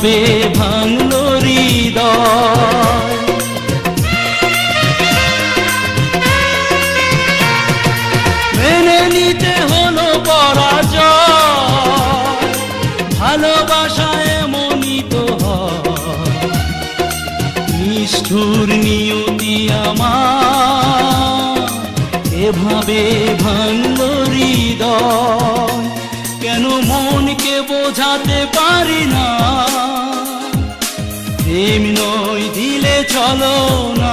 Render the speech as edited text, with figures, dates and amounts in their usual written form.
এভাবে ভাঙলো হৃদয়। মেনে নিতে হলো পরাজয়, ভালোবাসা এমনই তো হয়। নিষ্ঠুর নিয়তি আমার এভাবে ভাঙলো হৃদয়। কেন মনকে বোঝাতে পারি না, প্রেম নয় দিলে চলো না।